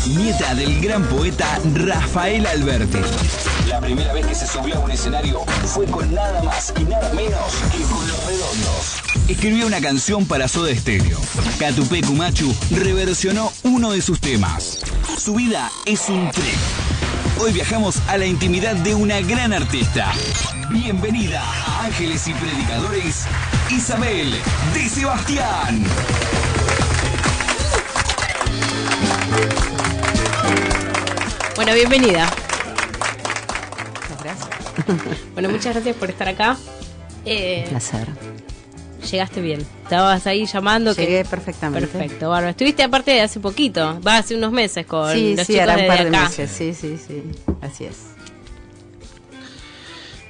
Nieta del gran poeta Rafael Alberti. La primera vez que se subió a un escenario fue con nada más y nada menos que con Los Redondos. Escribió una canción para Soda Stereo. Catupecu Machu reversionó uno de sus temas. Su vida es un tren. Hoy viajamos a la intimidad de una gran artista. Bienvenida a Ángeles y Predicadores, Isabel de Sebastián. Bueno, bienvenida. Muchas gracias. Bueno, muchas gracias por estar acá. Un placer. Llegaste bien. Estabas ahí llamando. Llegué perfectamente. Perfecto, bárbaro. Estuviste aparte de hace poquito, hace unos meses con los chicos era un de par de acá. meses. Sí. Así es.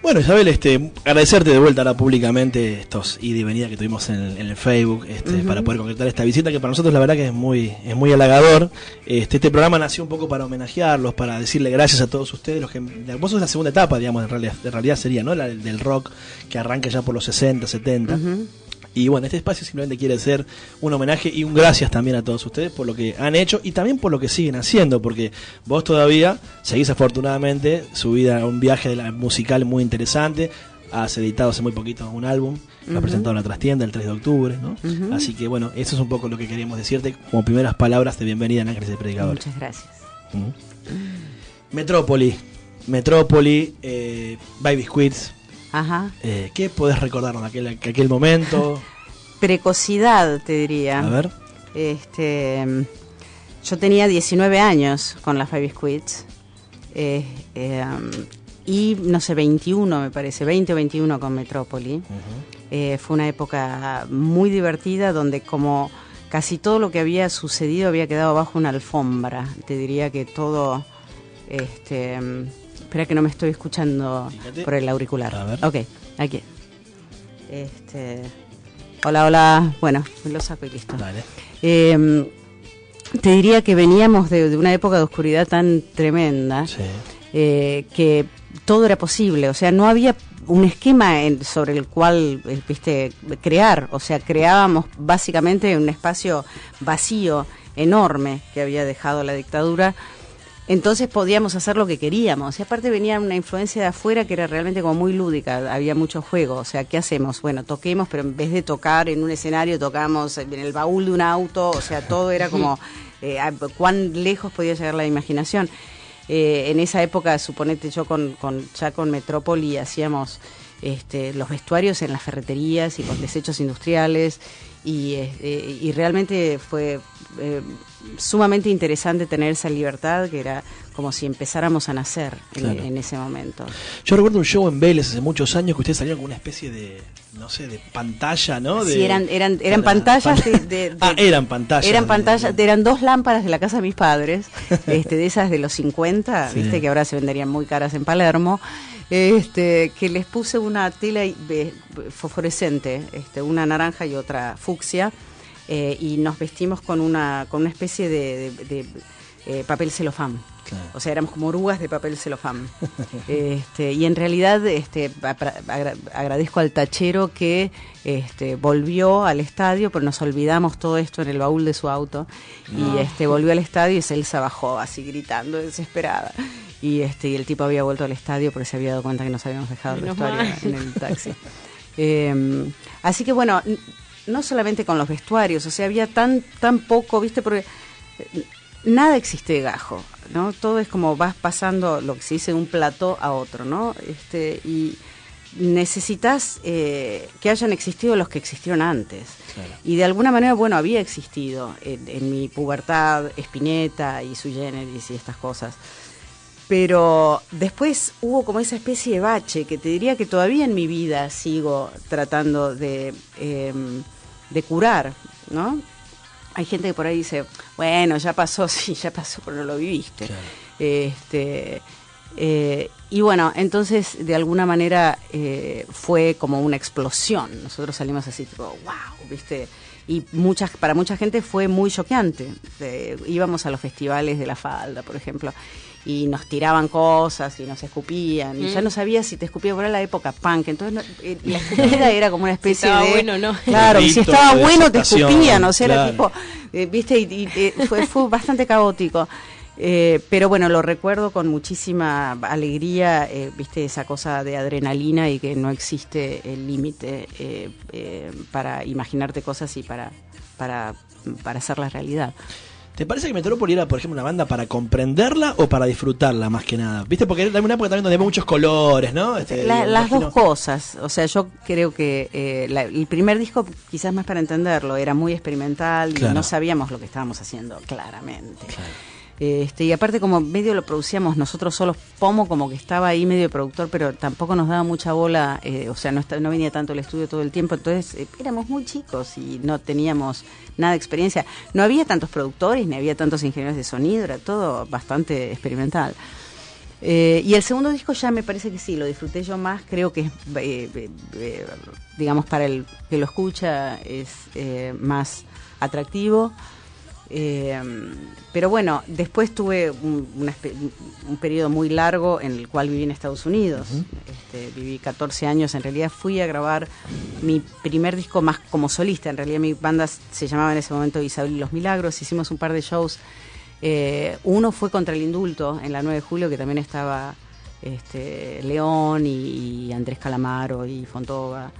Bueno, Isabel, agradecerte de vuelta ahora públicamente estos ida y venida que tuvimos en el Facebook para poder concretar esta visita, que para nosotros la verdad que es muy halagador. Este programa nació un poco para homenajearlos, para decirle gracias a todos ustedes. Vos sos la segunda etapa, digamos, en realidad sería, ¿no? La del rock, que arranca ya por los 60, 70. Y bueno, este espacio simplemente quiere ser un homenaje y un gracias también a todos ustedes por lo que han hecho y también por lo que siguen haciendo, porque vos todavía seguís afortunadamente subida a un viaje musical muy interesante. Has editado hace muy poquito un álbum, lo has presentado en la trastienda el 3 de octubre, ¿no? Así que bueno, eso es un poco lo que queríamos decirte como primeras palabras de bienvenida en Ángeles y Predicadores. Muchas gracias. Metrópoli, Baby Squids. Ajá. ¿Qué podés recordarnos de aquel momento? Precocidad, te diría. A ver. Yo tenía 19 años con las Baby Squids. Y no sé, 21 me parece, 20 o 21 con Metrópoli. Fue una época muy divertida donde como casi todo lo que había sucedido había quedado bajo una alfombra. Te diría que todo... espera que no me estoy escuchando. Fíjate. Por el auricular. A ver. Ok, aquí. Hola. Bueno, me lo saco y listo. Dale. Te diría que veníamos de una época de oscuridad tan tremenda, sí. Que todo era posible. O sea, no había un esquema sobre el cual, crear. O sea, creábamos básicamente un espacio vacío, enorme, que había dejado la dictadura. Entonces podíamos hacer lo que queríamos. Y aparte venía una influencia de afuera que era realmente como muy lúdica. Había mucho juego. O sea, ¿qué hacemos? Bueno, toquemos, pero en vez de tocar en un escenario, tocamos en el baúl de un auto. O sea, todo era como cuán lejos podía llegar la imaginación. En esa época, suponete, yo con Metrópoli hacíamos los vestuarios en las ferreterías y con desechos industriales. Y realmente fue sumamente interesante tener esa libertad, que era como si empezáramos a nacer en ese momento. Yo recuerdo un show en Vélez hace muchos años que ustedes salieron con una especie de, no sé, de pantalla, ¿no? Sí, eran pantallas eran pantallas. Eran pantallas, eran 2 lámparas de la casa de mis padres, de esas de los 50, sí. Viste que ahora se venderían muy caras en Palermo. Que les puse una tela fosforescente, una naranja y otra fucsia, y nos vestimos con una especie de papel celofán. Claro. O sea, éramos como orugas de papel celofán. Y en realidad agradezco al tachero que volvió al estadio, pero nos olvidamos todo esto en el baúl de su auto. No. Y volvió al estadio y Celsa bajó así gritando, desesperada. Y el tipo había vuelto al estadio porque se había dado cuenta que nos habíamos dejado el vestuario en el taxi. Así que bueno, no solamente con los vestuarios, o sea, había tan poco, ¿viste? Porque nada existe de gajo, ¿no? Todo es como vas pasando lo que se dice de un plató a otro, ¿no? Y necesitas que hayan existido los que existieron antes. Claro. Y de alguna manera, bueno, había existido en mi pubertad Spinetta y Sui Generis y estas cosas. Pero después hubo como esa especie de bache que te diría que todavía en mi vida sigo tratando de curar, ¿no? Hay gente que por ahí dice, bueno, ya pasó, sí, ya pasó, pero no lo viviste. Claro. Y bueno, entonces de alguna manera fue como una explosión. Nosotros salimos así, tipo, wow, ¿viste? y para mucha gente fue muy choqueante. Íbamos a los festivales de la falda, por ejemplo, y nos tiraban cosas y nos escupían, y ya no sabía si te escupía, por la época punk, entonces la escupida era como una especie si estaba de... bueno, ¿no? Claro, si estaba bueno te escupían, o sea, claro. era tipo, viste, fue bastante caótico. Pero bueno, lo recuerdo con muchísima alegría, viste, esa cosa de adrenalina y que no existe el límite para imaginarte cosas y para hacerla realidad. ¿Te parece que Metrópoli era, por ejemplo, una banda para comprenderla o para disfrutarla más que nada? ¿Viste? Porque era una época también donde había muchos colores, ¿no? Las dos cosas. O sea, yo creo que el primer disco, quizás más para entenderlo, era muy experimental y no sabíamos lo que estábamos haciendo, claramente. Claro. Y aparte como medio lo producíamos nosotros solos, Pomo como que estaba ahí medio productor, pero tampoco nos daba mucha bola, o sea, no venía tanto al estudio todo el tiempo, entonces éramos muy chicos y no teníamos nada de experiencia. No había tantos productores, ni había tantos ingenieros de sonido, era todo bastante experimental. Y el segundo disco ya me parece que sí, lo disfruté yo más, creo que digamos, para el que lo escucha es más atractivo. Pero bueno, después tuve un periodo muy largo en el cual viví en Estados Unidos. Viví 14 años, en realidad fui a grabar mi primer disco más como solista. En realidad mi banda se llamaba en ese momento Isabel y los Milagros. Hicimos un par de shows. Uno fue contra el indulto en la 9 de julio, que también estaba León y Andrés Calamaro y Fontova.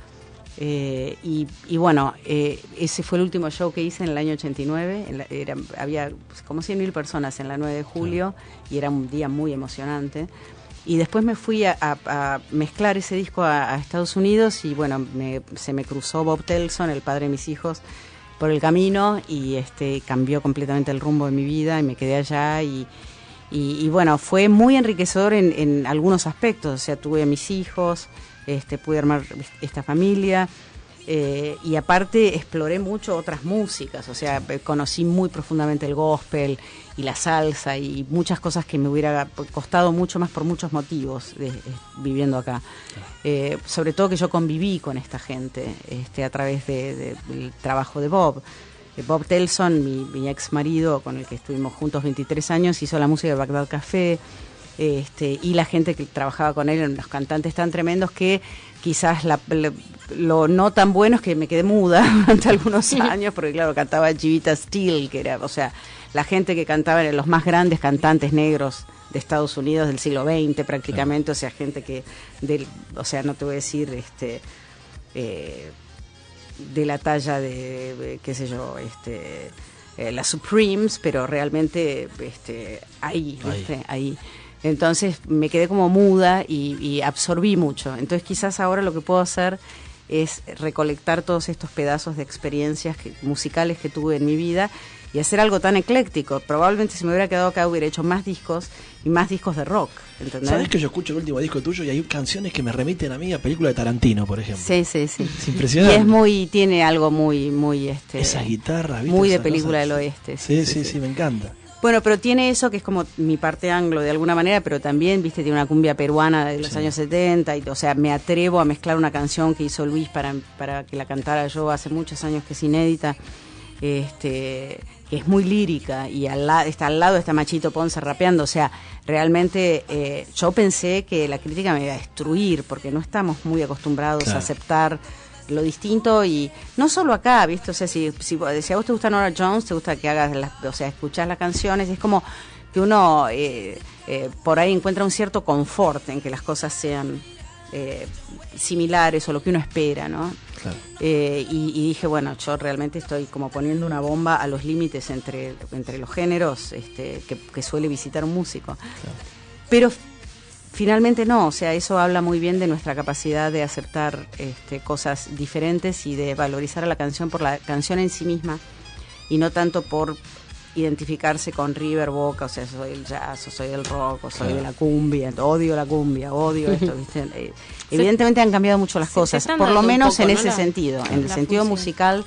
Y bueno, ese fue el último show que hice en el año 89. Había como 100.000 personas en la 9 de julio y era un día muy emocionante. Y después me fui a mezclar ese disco a Estados Unidos y bueno, se me cruzó Bob Telson, el padre de mis hijos, por el camino y cambió completamente el rumbo de mi vida y me quedé allá y bueno, fue muy enriquecedor en algunos aspectos. O sea, tuve a mis hijos, pude armar esta familia y aparte exploré mucho otras músicas, o sea, conocí muy profundamente el gospel y la salsa y muchas cosas que me hubiera costado mucho más por muchos motivos viviendo acá. Sobre todo que yo conviví con esta gente a través del trabajo de Bob. Bob Telson, mi ex marido con el que estuvimos juntos 23 años, hizo la música de Bagdad Café. Y la gente que trabajaba con él, los cantantes tan tremendos que quizás lo no tan bueno es que me quedé muda durante algunos años, porque claro, cantaba Chivita Steele, que era, o sea, la gente que cantaba eran los más grandes cantantes negros de Estados Unidos del siglo XX prácticamente, claro. O sea, gente que, o sea, no te voy a decir, de la talla de, qué sé yo, las Supremes, pero realmente ahí. Entonces me quedé como muda y absorbí mucho. Entonces quizás ahora lo que puedo hacer es recolectar todos estos pedazos de experiencias musicales que tuve en mi vida y hacer algo tan ecléctico. Probablemente si me hubiera quedado acá hubiera hecho más discos y más discos de rock, ¿entendés? ¿Sabés que yo escucho el último disco tuyo y hay canciones que me remiten a mí a película de Tarantino, por ejemplo? Sí. Es impresionante. Y tiene algo muy esas guitarras, ¿viste? Muy de esas película cosas. del oeste. Sí, me encanta. Bueno, pero tiene eso que es como mi parte anglo de alguna manera, pero también, viste, tiene una cumbia peruana de los años 70, o sea, me atrevo a mezclar una canción que hizo Luis para que la cantara yo hace muchos años, que es inédita, que es muy lírica, y al lado está Machito Ponce rapeando. O sea, realmente yo pensé que la crítica me iba a destruir, porque no estamos muy acostumbrados a aceptar lo distinto, y no solo acá, ¿viste? O sea, si a vos te gusta Norah Jones, te gusta que hagas escuchás las canciones, es como que uno por ahí encuentra un cierto confort en que las cosas sean similares o lo que uno espera, ¿no? Claro. Y dije, bueno, yo realmente estoy como poniendo una bomba a los límites entre los géneros que suele visitar un músico. Claro. Pero finalmente no, o sea, eso habla muy bien de nuestra capacidad de aceptar cosas diferentes y de valorizar a la canción por la canción en sí misma y no tanto por identificarse con River, Boca, o sea, soy el jazz, o soy el rock, o soy de la cumbia, odio la cumbia, odio esto, ¿viste? Evidentemente han cambiado mucho las cosas, por lo menos poco, en ese sentido, en el sentido musical,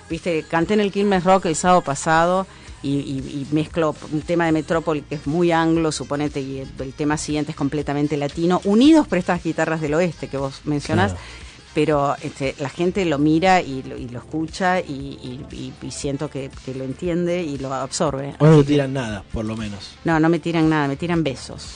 ¿viste? Canté en el Quilmes Rock el sábado pasado y mezclo un tema de Metrópoli que es muy anglo, suponete, y el tema siguiente es completamente latino, unidos por estas guitarras del oeste que vos mencionás. Claro. pero la gente lo mira y lo escucha y siento que lo entiende y lo absorbe. No te tiran nada, por lo menos. No me tiran nada, me tiran besos.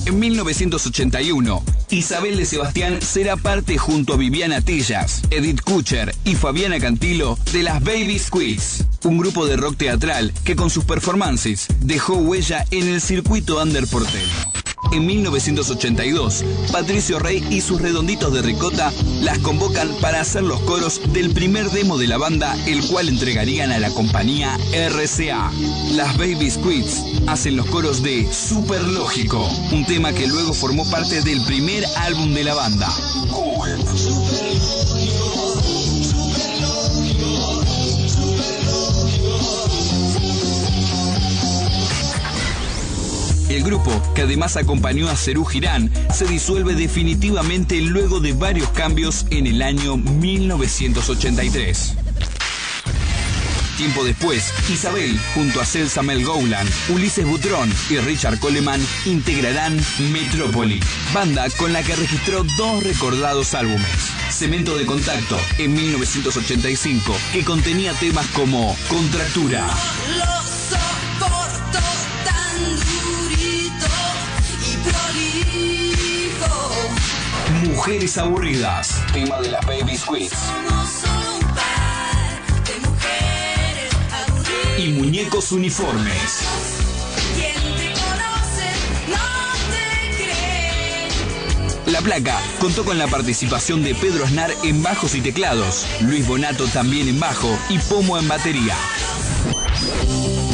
En 1981, Isabel de Sebastián será parte junto a Viviana Tellas, Edith Kucher y Fabiana Cantilo de las Baby Squeeze, un grupo de rock teatral que con sus performances dejó huella en el circuito under porteño. En 1982, Patricio Rey y sus Redonditos de Ricota las convocan para hacer los coros del primer demo de la banda, el cual entregarían a la compañía RCA. Las Baby Squeeze hacen los coros de Super Lógico, un tema que luego formó parte del primer álbum de la banda. El grupo, que además acompañó a Serú Girán, se disuelve definitivamente luego de varios cambios en el año 1983. Tiempo después, Isabel, junto a Celsa Melgoulan, Ulises Butrón y Richard Coleman, integrarán Metrópoli, banda con la que registró 2 recordados álbumes. Cemento de Contacto, en 1985, que contenía temas como Contractura, Mujeres Aburridas, tema de las Baby Squeeze, y Muñecos Uniformes. La placa contó con la participación de Pedro Aznar en bajos y teclados, Luis Bonato también en bajo y Pomo en batería.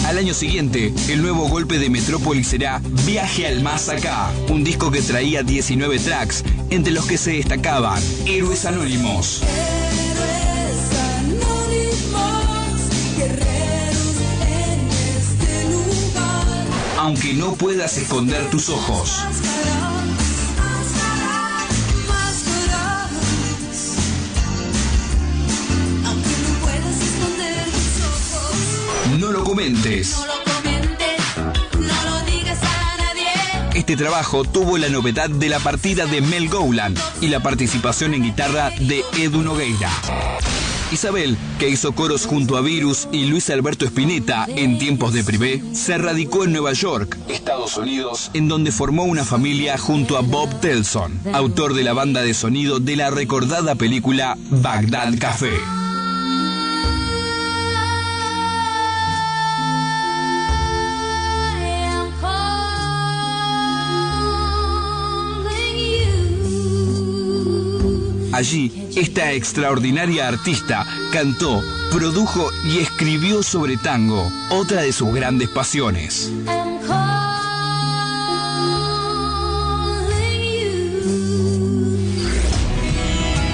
Al año siguiente, el nuevo golpe de Metrópoli será Viaje al Más Acá, un disco que traía 19 tracks, entre los que se destacaban Héroes Anónimos, Aunque no puedas esconder tus ojos, No lo comentes. No lo digas a nadie. Este trabajo tuvo la novedad de la partida de Melgoulan y la participación en guitarra de Edu Nogueira. Isabel, que hizo coros junto a Virus y Luis Alberto Spinetta en tiempos de Privé, se radicó en Nueva York, Estados Unidos, en donde formó una familia junto a Bob Telson, autor de la banda de sonido de la recordada película Bagdad Café. Allí, esta extraordinaria artista cantó, produjo y escribió sobre tango, otra de sus grandes pasiones.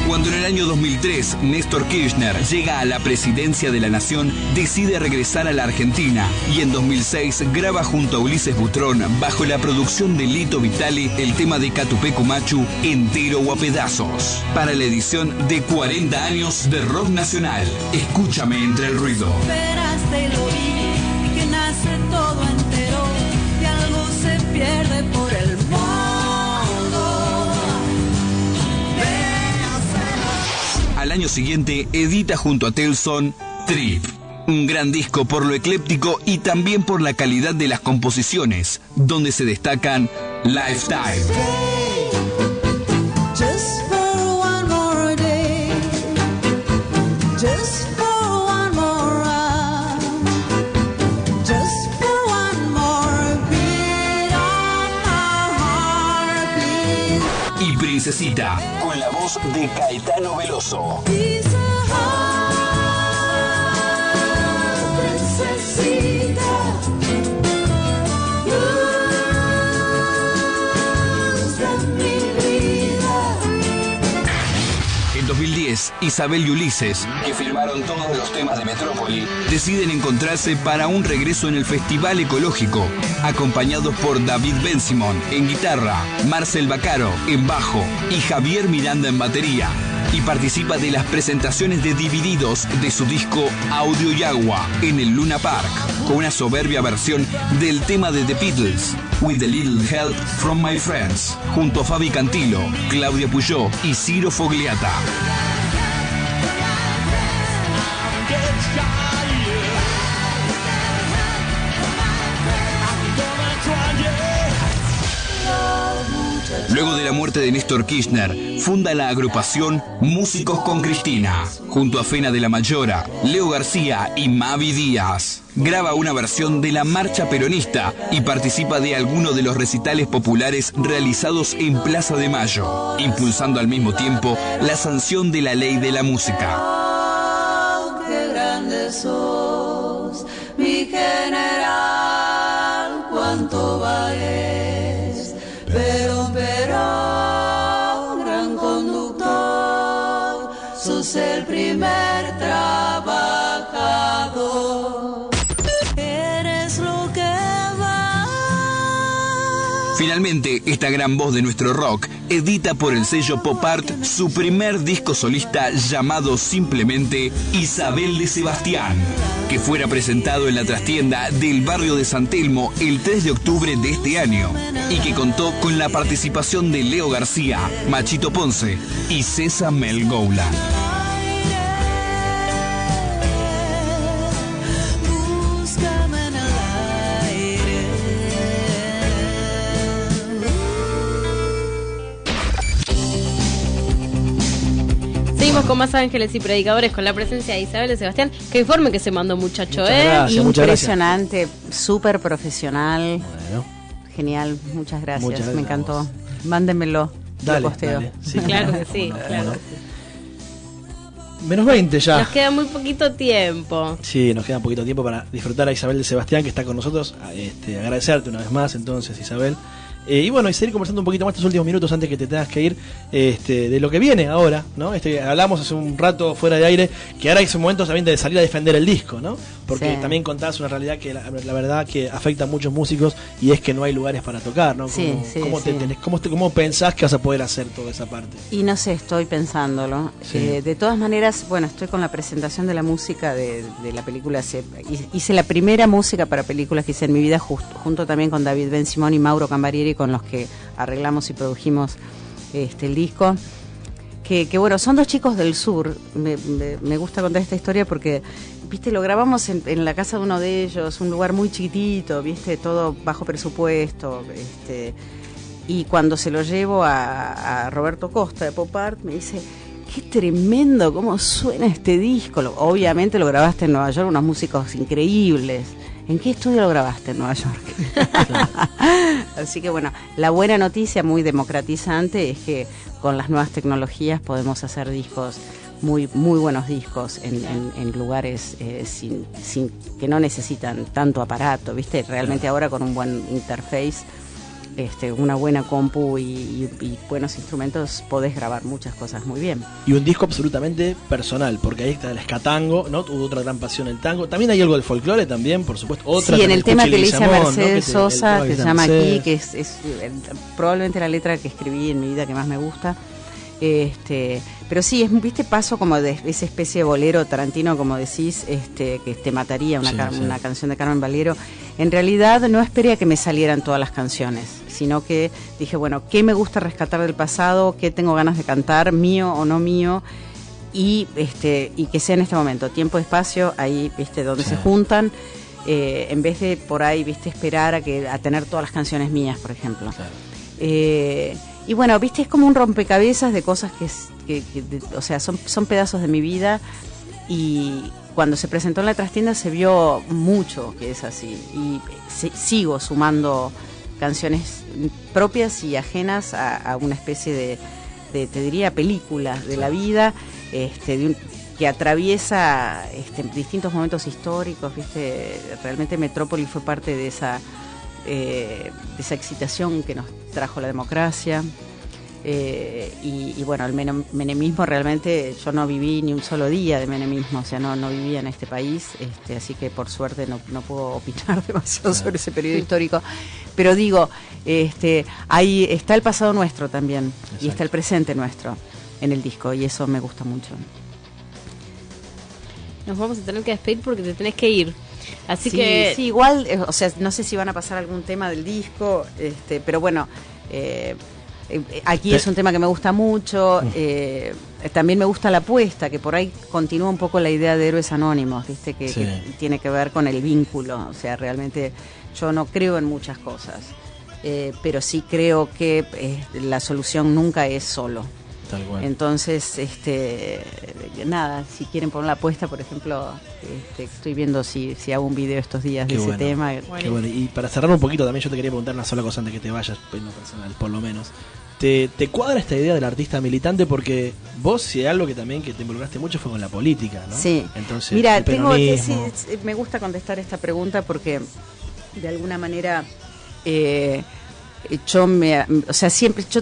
Cuando en el año 2003 Néstor Kirchner llega a la presidencia de la Nación, decide regresar a la Argentina y en 2006 graba junto a Ulises Butrón, bajo la producción de Lito Vitale, el tema de Catupecu Machu, Entero o a Pedazos, para la edición de 40 años de rock nacional. Escúchame entre el ruido. Esperaste lo vi, que nace todo entero y algo se pierde por el mundo. Al año siguiente edita junto a Telson Trip, un gran disco por lo ecléptico y también por la calidad de las composiciones, donde se destacan Lifetime, y Princesita, con la voz de Caetano Veloso. En 2010, Isabel y Ulises, que firmaron todos los temas de Metrópoli, deciden encontrarse para un regreso en el Festival Ecológico, acompañados por David Ben Simon en guitarra, Marcel Baccaro en bajo y Javier Miranda en batería. Y participa de las presentaciones de Divididos de su disco Audio y Agua en el Luna Park, con una soberbia versión del tema de The Beatles, With a Little Help from My Friends, junto a Fabi Cantilo, Claudia Puyó y Ciro Fogliata. Luego de la muerte de Néstor Kirchner, funda la agrupación Músicos con Cristina, junto a Fena de la Mayora, Leo García y Mavi Díaz. Graba una versión de la Marcha Peronista y participa de algunos de los recitales populares realizados en Plaza de Mayo, impulsando al mismo tiempo la sanción de la ley de la música. Qué grande sos, mi general, cuánto vales, pero gran conductor, sos el primer trabajador, eres lo que va. Finalmente, esta gran voz de nuestro rock edita por el sello Pop Art su primer disco solista llamado simplemente Isabel de Sebastián, que fuera presentado en la trastienda del barrio de San Telmo el 3 de octubre de este año y que contó con la participación de Leo García, Machito Ponce y César Mel Gouland. Seguimos con más ángeles y predicadores con la presencia de Isabel de Sebastián. Qué informe que se mandó, muchacho, Muchas gracias, Impresionante, súper profesional. Bueno, Genial, muchas gracias, Muchas gracias me encantó. Mándenmelo, dale, lo posteo. dale. Sí. Claro que sí, claro. Menos 20 ya. Nos queda muy poquito tiempo. Sí, nos queda un poquito de tiempo para disfrutar a Isabel de Sebastián, que está con nosotros. Agradecerte una vez más, entonces, Isabel. Y bueno, y seguir conversando un poquito más estos últimos minutos antes que te tengas que ir de lo que viene ahora, ¿no? Hablamos hace un rato fuera de aire que ahora es un momento también de salir a defender el disco, ¿no? Porque sí. También contás una realidad que la verdad que afecta a muchos músicos y es que no hay lugares para tocar, ¿no? Sí, sí, ¿Cómo pensás que vas a poder hacer toda esa parte? Y no sé, estoy pensándolo. Sí. De todas maneras, bueno, estoy con la presentación de la música de la película. Hice la primera música para películas que hice en mi vida, junto también con David Ben Simón y Mauro Cambarieri, con los que arreglamos y produjimos el disco. Que bueno, son dos chicos del sur. Me gusta contar esta historia porque, viste, lo grabamos en la casa de uno de ellos, un lugar muy chiquitito, viste, todo bajo presupuesto, y cuando se lo llevo a Roberto Costa de Pop Art, me dice: qué tremendo cómo suena este disco. Obviamente lo grabaste en Nueva York, unos músicos increíbles. ¿En qué estudio lo grabaste en Nueva York? Claro. Así que bueno, la buena noticia, muy democratizante, es que con las nuevas tecnologías podemos hacer discos, muy buenos discos en lugares sin que no necesitan tanto aparato, ¿viste? Realmente ahora con un buen interface, una buena compu y buenos instrumentos podés grabar muchas cosas muy bien. Y un disco absolutamente personal, porque ahí está el ska-tango, ¿no? Tuvo otra gran pasión el tango. También hay algo del folclore también, por supuesto. Otra sí, en el tema que le hice a Mercedes ¿no? Sosa, que se llama Mercedes. Aquí, que es probablemente la letra que escribí en mi vida que más me gusta. Pero sí, viste, paso como de esa especie de bolero tarantino, como decís, que te mataría, una canción de Carmen Valero. En realidad no esperé a que me salieran todas las canciones, sino que dije, bueno, ¿qué me gusta rescatar del pasado? ¿Qué tengo ganas de cantar, mío o no mío? Y que sea en este momento, tiempo y espacio, ahí, viste, donde se juntan, en vez de por ahí, viste, esperar a tener todas las canciones mías, por ejemplo. Claro. Y bueno, viste, es como un rompecabezas de cosas que o sea, son pedazos de mi vida, y cuando se presentó en la trastienda se vio mucho que es así, y sigo sumando canciones propias y ajenas a una especie de te diría, película de la vida, que atraviesa distintos momentos históricos, viste. Realmente Metrópoli fue parte de esa excitación que nos trajo la democracia, y bueno, el menemismo, realmente yo no viví ni un solo día de menemismo, o sea, no vivía en este país, así que por suerte no puedo opinar demasiado sobre ese periodo histórico, pero digo, ahí está el pasado nuestro también. Exacto. Y está el presente nuestro en el disco, y eso me gusta mucho. Nos vamos a tener que despedir porque te tenés que ir. Así Sí, que sí, igual, o sea, no sé si van a pasar algún tema del disco, pero bueno, aquí es un tema que me gusta mucho. También me gusta la apuesta, que por ahí continúa un poco la idea de Héroes Anónimos, ¿viste? Que tiene que ver con el vínculo. O sea, realmente yo no creo en muchas cosas, pero sí creo que la solución nunca es solo. Tal cual. Entonces, nada, si quieren poner la apuesta, por ejemplo, estoy viendo si hago un video estos días de ese tema. Qué bueno. Y para cerrar un poquito también yo te quería preguntar una sola cosa antes que te vayas, en lo personal, por lo menos. ¿Te cuadra esta idea del artista militante? Porque vos, si hay algo que también que te involucraste mucho fue con la política, ¿no? Sí. Entonces, mira, el peronismo. me gusta contestar esta pregunta porque de alguna manera yo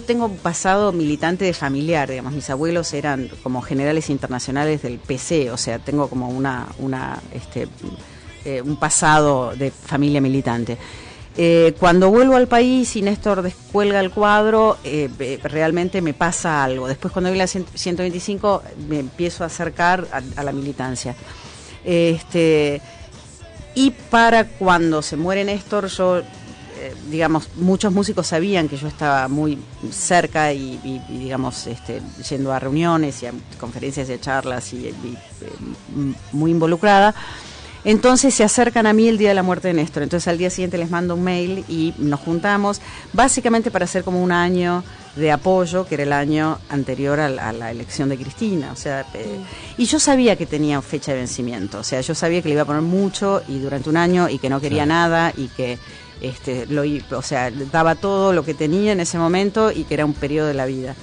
tengo un pasado militante de familiar, digamos, mis abuelos eran como generales internacionales del PC, o sea, tengo como un pasado de familia militante. Cuando vuelvo al país y Néstor descuelga el cuadro, realmente me pasa algo. Después, cuando vi la 125, me empiezo a acercar a la militancia. Y para cuando se muere Néstor, yo, digamos, muchos músicos sabían que yo estaba muy cerca y digamos, yendo a reuniones y a conferencias y a charlas y muy involucrada. Entonces se acercan a mí el día de la muerte de Néstor. Entonces al día siguiente les mando un mail y nos juntamos, básicamente para hacer como un año de apoyo, que era el año anterior a la elección de Cristina. O sea, y yo sabía que tenía fecha de vencimiento. O sea, yo sabía que le iba a poner mucho y durante un año y que no quería nada y que daba todo lo que tenía en ese momento y que era un periodo de la vida.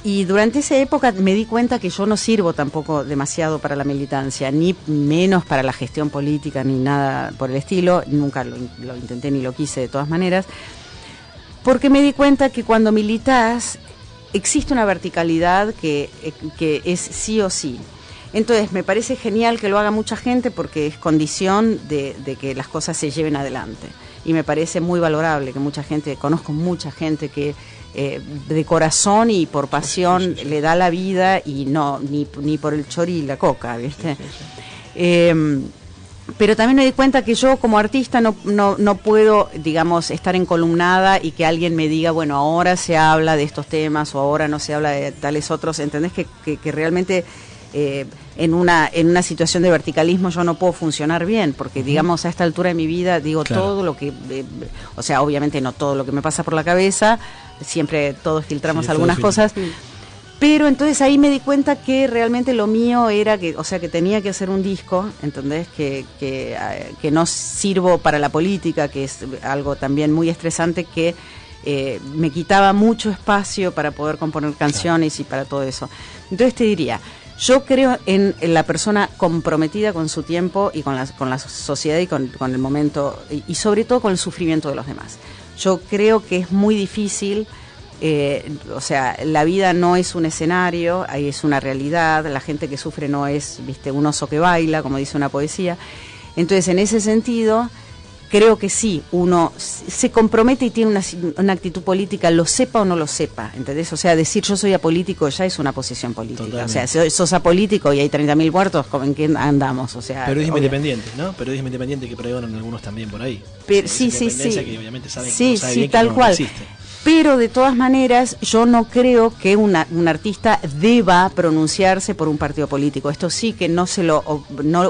Y durante esa época me di cuenta que yo no sirvo tampoco demasiado para la militancia, ni menos para la gestión política, ni nada por el estilo. Nunca lo intenté ni lo quise de todas maneras. Porque me di cuenta que cuando militás existe una verticalidad que es sí o sí. Entonces me parece genial que lo haga mucha gente porque es condición de que las cosas se lleven adelante. Y me parece muy valorable que mucha gente, conozco mucha gente que de corazón y por pasión le da la vida y no ni por el chori y la coca, ¿viste? Pero también me di cuenta que yo como artista no puedo, digamos, estar encolumnada y que alguien me diga, bueno, ahora se habla de estos temas o ahora no se habla de tales otros. ¿Entendés? Que realmente en una situación de verticalismo yo no puedo funcionar bien, porque digamos a esta altura de mi vida digo todo lo que, o sea, obviamente no todo lo que me pasa por la cabeza, siempre todos filtramos algunas cosas. Pero entonces ahí me di cuenta que realmente lo mío era que tenía que hacer un disco, ¿entendés? Que no sirvo para la política, que es algo también muy estresante, que me quitaba mucho espacio para poder componer canciones y para todo eso. Entonces te diría, yo creo en la persona comprometida con su tiempo y con la sociedad y con el momento, y sobre todo con el sufrimiento de los demás. Yo creo que es muy difícil. O sea, la vida no es un escenario, ahí es una realidad. La gente que sufre no es, viste, un oso que baila, como dice una poesía. Entonces, en ese sentido, creo que sí, uno se compromete y tiene una actitud política, lo sepa o no lo sepa, ¿entendés? O sea, decir yo soy apolítico ya es una posición política. Totalmente. O sea, si sos apolítico y hay 30.000 muertos, ¿en qué andamos? O sea, periodismo independiente, ¿no? Periodismo independiente que pregonan algunos también por ahí. Pero, sí. Que obviamente sabe sí, tal que cual. No existe. Pero de todas maneras, yo no creo que un artista deba pronunciarse por un partido político. Esto sí que no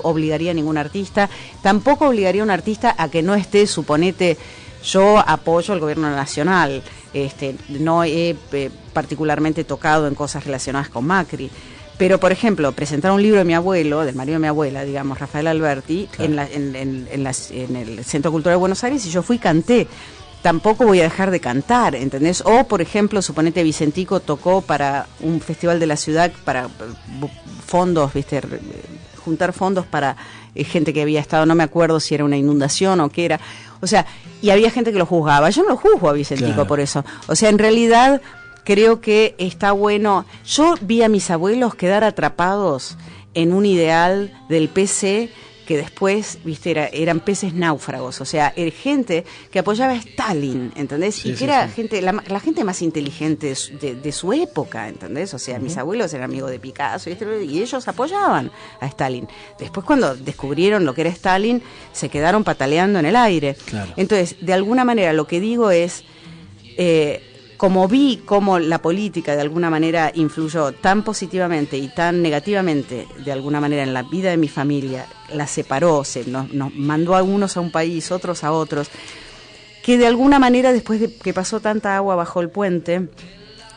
obligaría a ningún artista. Tampoco obligaría a un artista a que no esté, suponete, yo apoyo al gobierno nacional. No he particularmente tocado en cosas relacionadas con Macri. Pero, por ejemplo, presentar un libro de mi abuelo, del marido de mi abuela, digamos, Rafael Alberti, claro, en el Centro Cultural de Buenos Aires, y yo fui y canté. Tampoco voy a dejar de cantar, ¿entendés? O, por ejemplo, suponete Vicentico tocó para un festival de la ciudad para fondos, ¿viste? Juntar fondos para gente que había estado, no me acuerdo si era una inundación o qué era. O sea, y había gente que lo juzgaba. Yo no lo juzgo a Vicentico, claro, por eso. O sea, en realidad creo que está bueno. Yo vi a mis abuelos quedar atrapados en un ideal del PC que después, viste, eran peces náufragos, o sea, era gente que apoyaba a Stalin, ¿entendés? Sí, y que sí, era sí. gente, la gente más inteligente de su época, ¿entendés? O sea, mis abuelos eran amigos de Picasso y ellos apoyaban a Stalin. Después, cuando descubrieron lo que era Stalin, se quedaron pataleando en el aire. Claro. Entonces, de alguna manera, lo que digo es, como vi cómo la política de alguna manera influyó tan positivamente y tan negativamente de alguna manera en la vida de mi familia, la separó, nos mandó a unos a un país, otros a otros, que de alguna manera después de que pasó tanta agua bajo el puente,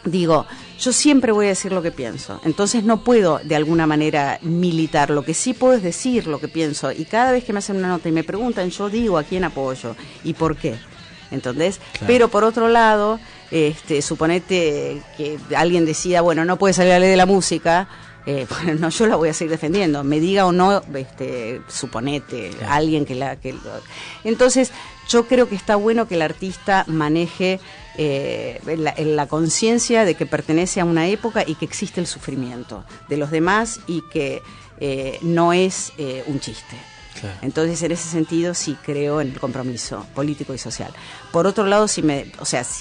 digo, yo siempre voy a decir lo que pienso, entonces no puedo de alguna manera militar, lo que sí puedo es decir lo que pienso, y cada vez que me hacen una nota y me preguntan, yo digo a quién apoyo y por qué, ¿entendés? Claro. Pero por otro lado, suponete que alguien decida, bueno, no puede salir la ley de la música, bueno, no, yo la voy a seguir defendiendo, me diga o no, suponete, Claro. alguien entonces yo creo que está bueno que el artista maneje la conciencia de que pertenece a una época y que existe el sufrimiento de los demás y que no es un chiste. Claro. Entonces, en ese sentido, sí creo en el compromiso político y social. Por otro lado, si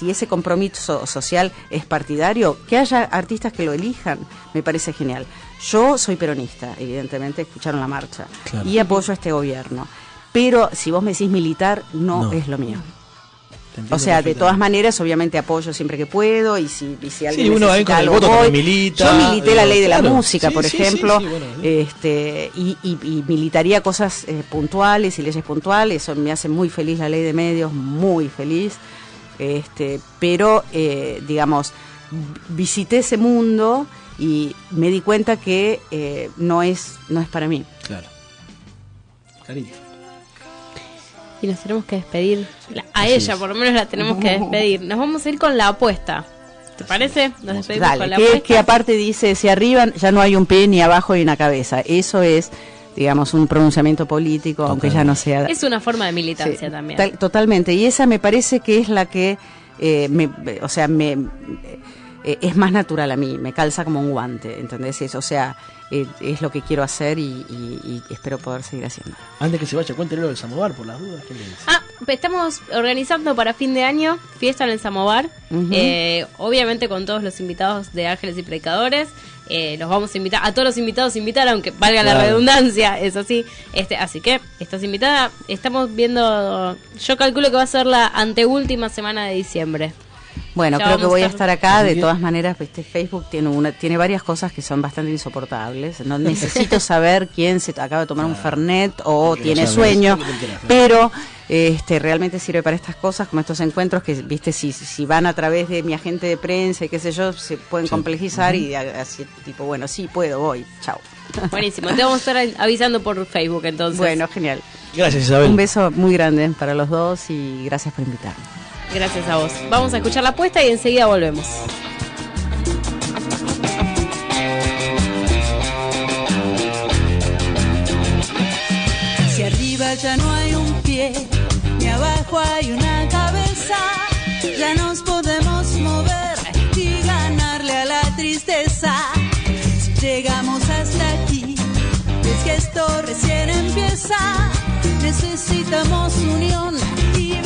ese compromiso social es partidario, que haya artistas que lo elijan, me parece genial. Yo soy peronista, evidentemente, escucharon la marcha, Claro. y apoyo a este gobierno. Pero si vos me decís militar, no es lo mío. Te entiendo O sea, de perfectamente. todas maneras, obviamente apoyo siempre que puedo, y si alguien Sí, uno ahí con necesita el algo, voto voy. también milita. Yo milité la ley de la Claro. música, Sí, por sí, ejemplo, sí, sí, bueno, y militaría cosas puntuales y leyes puntuales. Eso me hace muy feliz la ley de medios, muy feliz. Pero, digamos, visité ese mundo y me di cuenta que no es para mí. Claro. Carita. Y nos tenemos que despedir. A Así ella, es. por lo menos la tenemos que despedir. Nos vamos a ir con la apuesta. ¿Te parece? Nos despedimos con Dale, la que apuesta. aparte dice, si arriba ya no hay un pie ni abajo hay una cabeza. Eso es, digamos, un pronunciamiento político, aunque ya no sea... Es una forma de militancia Sí, también. totalmente, y esa me parece que es la que es más natural a mí, me calza como un guante, ¿entendés? Es lo que quiero hacer y espero poder seguir haciendo. Antes que se vaya, cuéntelo del Samovar, por las dudas. ¿Qué le dice? Estamos organizando para fin de año fiesta en el Samovar. Ujú. Obviamente con todos los invitados de Ángeles y Predicadores. Los vamos a invitar, a todos los invitados invitar, aunque valga la Claro. redundancia, eso sí. Así que estás invitada. Estamos viendo, yo calculo que va a ser la anteúltima semana de diciembre. Bueno, Ya creo que vamos voy a a estar acá. Así De que- todas maneras, Facebook tiene varias cosas que son bastante insoportables. No necesito saber quién se acaba de tomar un Fernet o Que tiene lo sabes, sueño, lo que quieras, pero realmente sirve para estas cosas, como estos encuentros que, viste, si van a través de mi agente de prensa y qué sé yo, se pueden Sí. complejizar y así, tipo, bueno, sí puedo, voy, chao. Buenísimo, te vamos a estar avisando por Facebook entonces. Bueno, genial. Gracias, Isabel. Un beso muy grande para los dos y gracias por invitarme. Gracias a vos. Vamos a escuchar la apuesta y enseguida volvemos. Si arriba ya no hay un pie, ni abajo hay una cabeza, ya nos podemos mover y ganarle a la tristeza. Si llegamos hasta aquí, es que esto recién empieza. Necesitamos unión y